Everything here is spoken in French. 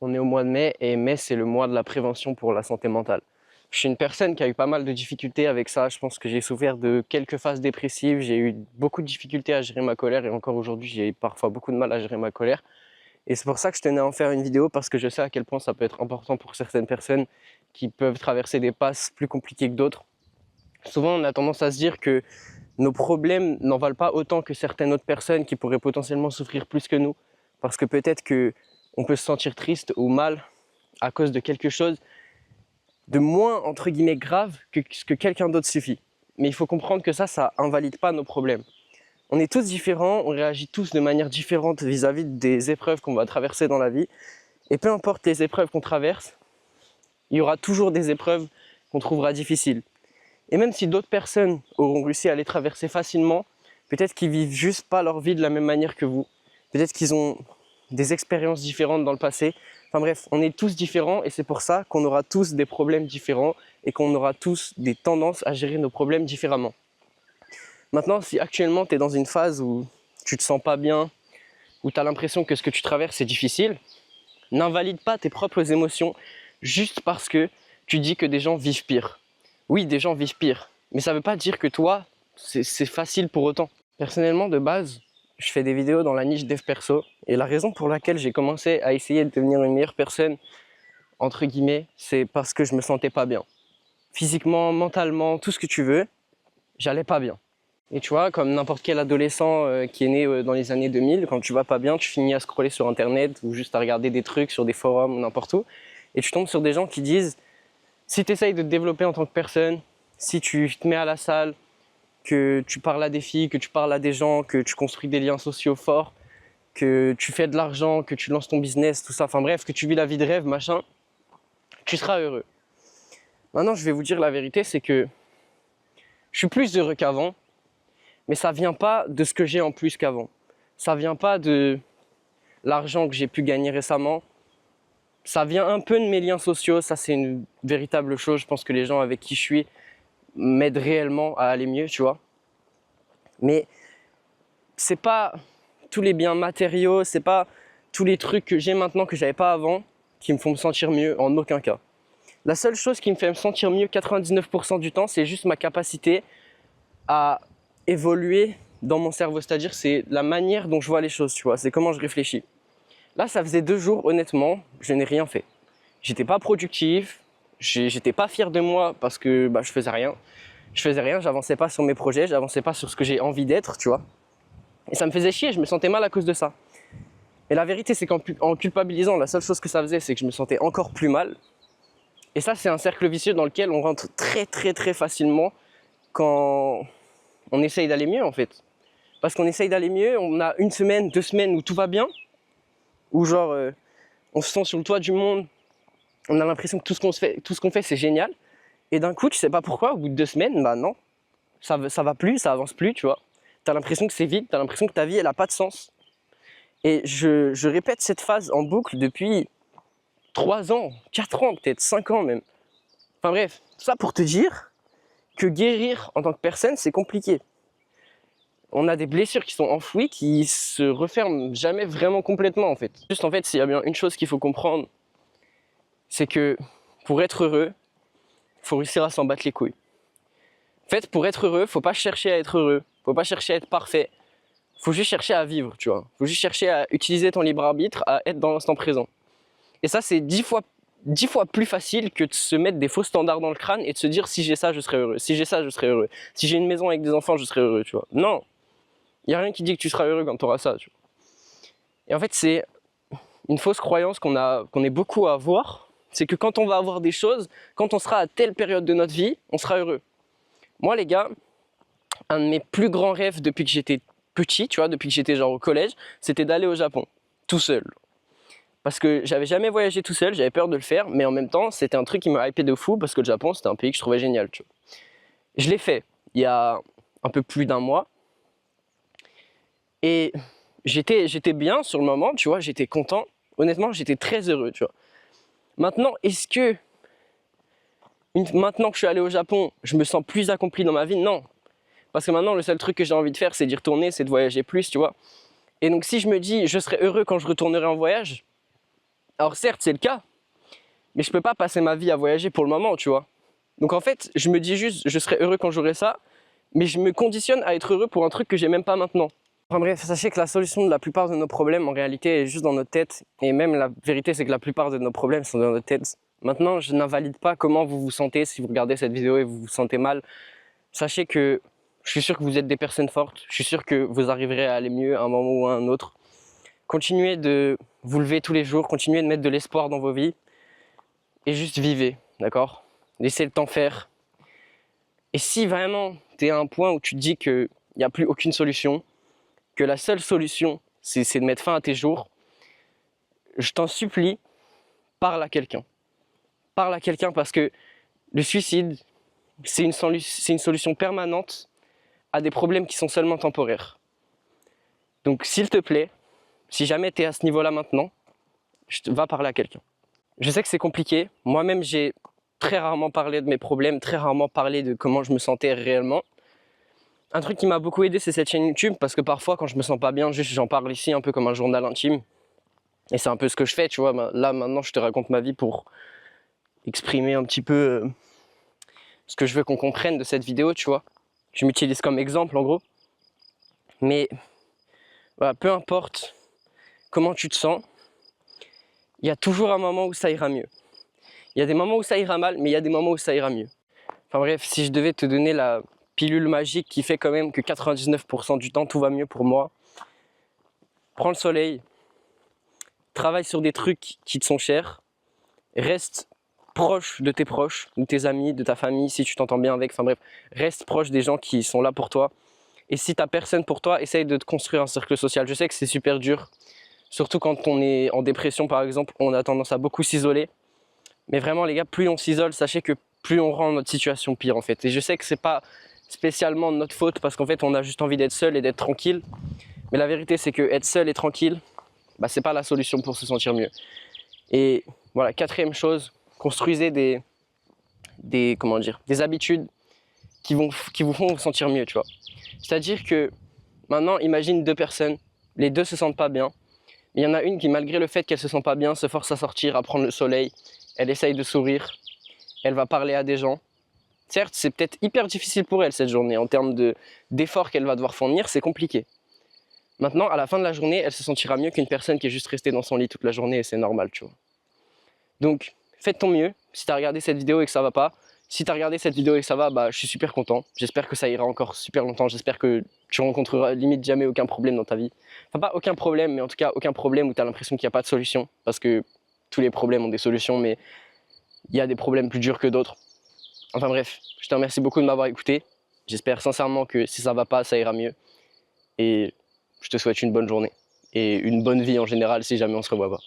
On est au mois de mai et mai, c'est le mois de la prévention pour la santé mentale. Je suis une personne qui a eu pas mal de difficultés avec ça. Je pense que j'ai souffert de quelques phases dépressives. J'ai eu beaucoup de difficultés à gérer ma colère et encore aujourd'hui, j'ai parfois beaucoup de mal à gérer ma colère. Et c'est pour ça que je tenais à en faire une vidéo parce que je sais à quel point ça peut être important pour certaines personnes qui peuvent traverser des passes plus compliquées que d'autres. Souvent, on a tendance à se dire que nos problèmes n'en valent pas autant que certaines autres personnes qui pourraient potentiellement souffrir plus que nous. Parce que peut-être qu'on peut se sentir triste ou mal à cause de quelque chose de moins, entre guillemets, grave que ce que quelqu'un d'autre suffit. Mais il faut comprendre que ça invalide pas nos problèmes. On est tous différents, on réagit tous de manière différente vis-à-vis des épreuves qu'on va traverser dans la vie. Et peu importe les épreuves qu'on traverse, il y aura toujours des épreuves qu'on trouvera difficiles. Et même si d'autres personnes auront réussi à les traverser facilement, peut-être qu'ils vivent juste pas leur vie de la même manière que vous. Peut-être qu'ils ont des expériences différentes dans le passé. Enfin bref, on est tous différents et c'est pour ça qu'on aura tous des problèmes différents et qu'on aura tous des tendances à gérer nos problèmes différemment. Maintenant, si actuellement tu es dans une phase où tu te sens pas bien, où tu as l'impression que ce que tu traverses est difficile, n'invalide pas tes propres émotions juste parce que tu dis que des gens vivent pire. Oui, des gens vivent pire, mais ça ne veut pas dire que toi, c'est facile pour autant. Personnellement, de base, je fais des vidéos dans la niche dev perso et la raison pour laquelle j'ai commencé à essayer de devenir une meilleure personne, entre guillemets, c'est parce que je me sentais pas bien. Physiquement, mentalement, tout ce que tu veux, j'allais pas bien. Et tu vois, comme n'importe quel adolescent qui est né dans les années 2000, quand tu vas pas bien, tu finis à scroller sur internet ou juste à regarder des trucs sur des forums ou n'importe où et tu tombes sur des gens qui disent si tu essayes de te développer en tant que personne, si tu te mets à la salle, que tu parles à des filles, que tu parles à des gens, que tu construis des liens sociaux forts, que tu fais de l'argent, que tu lances ton business, tout ça, enfin bref, que tu vis la vie de rêve, machin, tu seras heureux. Maintenant, je vais vous dire la vérité, c'est que je suis plus heureux qu'avant, mais ça vient pas de ce que j'ai en plus qu'avant. Ça vient pas de l'argent que j'ai pu gagner récemment. Ça vient un peu de mes liens sociaux, ça c'est une véritable chose. Je pense que les gens avec qui je suis m'aident réellement à aller mieux, tu vois. Mais c'est pas tous les biens matériaux, c'est pas tous les trucs que j'ai maintenant que j'avais pas avant qui me font me sentir mieux, en aucun cas. La seule chose qui me fait me sentir mieux 99% du temps, c'est juste ma capacité à évoluer dans mon cerveau, c'est-à-dire c'est la manière dont je vois les choses, tu vois, c'est comment je réfléchis. Là, ça faisait 2 jours, honnêtement, je n'ai rien fait. J'étais pas productif, j'étais pas fier de moi parce que je faisais rien. Je faisais rien, j'avançais pas sur mes projets, j'avançais pas sur ce que j'ai envie d'être, tu vois. Et ça me faisait chier, je me sentais mal à cause de ça. Et la vérité, c'est qu'en culpabilisant, la seule chose que ça faisait, c'est que je me sentais encore plus mal. Et ça, c'est un cercle vicieux dans lequel on rentre très facilement quand on essaye d'aller mieux, en fait. Parce qu'on essaye d'aller mieux, on a 1 semaine, 2 semaines où tout va bien, où genre, on se sent sur le toit du monde, on a l'impression que tout ce qu'on fait, c'est génial. Et d'un coup, tu sais pas pourquoi, au bout de 2 semaines, bah non, ça va plus, ça avance plus, tu vois. T'as l'impression que c'est vide, t'as l'impression que ta vie, elle a pas de sens. Et je répète cette phase en boucle depuis 3 ans, 4 ans peut-être, 5 ans même. Enfin bref, tout ça pour te dire que guérir en tant que personne, c'est compliqué. On a des blessures qui sont enfouies, qui se referment jamais vraiment complètement en fait. Juste en fait, s'il y a bien une chose qu'il faut comprendre, c'est que pour être heureux, il faut réussir à s'en battre les couilles. En fait, pour être heureux, faut pas chercher à être heureux, faut pas chercher à être parfait. Faut juste chercher à vivre, tu vois. Faut juste chercher à utiliser ton libre arbitre, à être dans l'instant présent. Et ça, c'est 10 fois plus facile que de se mettre des faux standards dans le crâne et de se dire si j'ai ça, je serai heureux. Si j'ai ça, je serai heureux. Si j'ai une maison avec des enfants, je serai heureux, tu vois. Non, il n'y a rien qui dit que tu seras heureux quand tu auras ça, tu vois. Et en fait, c'est une fausse croyance qu'on est beaucoup à avoir. C'est que quand on va avoir des choses, quand on sera à telle période de notre vie, on sera heureux. Moi, les gars, un de mes plus grands rêves depuis que j'étais petit, tu vois, depuis que j'étais genre au collège, c'était d'aller au Japon, tout seul. Parce que j'avais jamais voyagé tout seul, j'avais peur de le faire, mais en même temps, c'était un truc qui me hypait de fou parce que le Japon, c'était un pays que je trouvais génial, tu vois. Je l'ai fait il y a un peu plus d'1 mois et j'étais bien sur le moment, tu vois, j'étais content. Honnêtement, j'étais très heureux, tu vois. Maintenant, est-ce que maintenant que je suis allé au Japon, je me sens plus accompli dans ma vie? Non. Parce que maintenant, le seul truc que j'ai envie de faire, c'est d'y retourner, c'est de voyager plus, tu vois. Et donc, si je me dis, je serai heureux quand je retournerai en voyage, Alors certes, c'est le cas, mais je peux pas passer ma vie à voyager pour le moment, tu vois. Donc en fait, je me dis juste, je serai heureux quand j'aurai ça, mais je me conditionne à être heureux pour un truc que j'ai même pas maintenant. Enfin bref, sachez que la solution de la plupart de nos problèmes, en réalité, est juste dans notre tête. Et même la vérité, c'est que la plupart de nos problèmes sont dans notre tête. Maintenant, je n'invalide pas comment vous vous sentez si vous regardez cette vidéo et vous vous sentez mal. Sachez que je suis sûr que vous êtes des personnes fortes. Je suis sûr que vous arriverez à aller mieux à un moment ou à un autre. Continuez de vous lever tous les jours, continuez de mettre de l'espoir dans vos vies. Et juste vivez, d'accord? Laissez le temps faire. Et si vraiment tu es à un point où tu te dis qu'il n'y a plus aucune solution, que la seule solution, c'est de mettre fin à tes jours, je t'en supplie, parle à quelqu'un. Parle à quelqu'un parce que le suicide, c'est une solution permanente à des problèmes qui sont seulement temporaires. Donc s'il te plaît, si jamais tu es à ce niveau-là maintenant, va parler à quelqu'un. Je sais que c'est compliqué. Moi-même, j'ai très rarement parlé de mes problèmes, très rarement parlé de comment je me sentais réellement. Un truc qui m'a beaucoup aidé, c'est cette chaîne YouTube, parce que parfois, quand je me sens pas bien, juste j'en parle ici un peu comme un journal intime. Et c'est un peu ce que je fais, tu vois. Là, maintenant, je te raconte ma vie pour exprimer un petit peu ce que je veux qu'on comprenne de cette vidéo, tu vois. Je m'utilise comme exemple, en gros. Mais voilà, peu importe comment tu te sens, il y a toujours un moment où ça ira mieux. Il y a des moments où ça ira mal, mais il y a des moments où ça ira mieux. Enfin bref, si je devais te donner la pilule magique qui fait quand même que 99% du temps tout va mieux pour moi, prends le soleil, travaille sur des trucs qui te sont chers, reste proche de tes proches, de tes amis, de ta famille, si tu t'entends bien avec, enfin bref, reste proche des gens qui sont là pour toi. Et si t'as personne pour toi, essaye de te construire un cercle social. Je sais que c'est super dur, surtout quand on est en dépression par exemple, on a tendance à beaucoup s'isoler. Mais vraiment les gars, plus on s'isole, sachez que plus on rend notre situation pire en fait. Et je sais que c'est pas spécialement de notre faute parce qu'en fait on a juste envie d'être seul et d'être tranquille. Mais la vérité c'est que être seul et tranquille, bah, c'est pas la solution pour se sentir mieux. Et voilà, quatrième chose, construisez des habitudes qui vous font vous sentir mieux, tu vois. C'est-à-dire que maintenant, imagine deux personnes, les deux se sentent pas bien. Il y en a une qui, malgré le fait qu'elle se sent pas bien, se force à sortir, à prendre le soleil. Elle essaye de sourire, elle va parler à des gens. Certes, c'est peut-être hyper difficile pour elle cette journée, en termes d'efforts qu'elle va devoir fournir, c'est compliqué. Maintenant, à la fin de la journée, elle se sentira mieux qu'une personne qui est juste restée dans son lit toute la journée et c'est normal, tu vois. Donc, fais de ton mieux. Si tu as regardé cette vidéo et que ça va pas, si tu as regardé cette vidéo et que ça va, bah, je suis super content. J'espère que ça ira encore super longtemps. J'espère que tu rencontreras limite jamais aucun problème dans ta vie. Enfin, pas aucun problème, mais en tout cas aucun problème où tu as l'impression qu'il n'y a pas de solution. Parce que tous les problèmes ont des solutions, mais il y a des problèmes plus durs que d'autres. Enfin bref, je te remercie beaucoup de m'avoir écouté. J'espère sincèrement que si ça va pas, ça ira mieux. Et je te souhaite une bonne journée. Et une bonne vie en général si jamais on se revoit pas.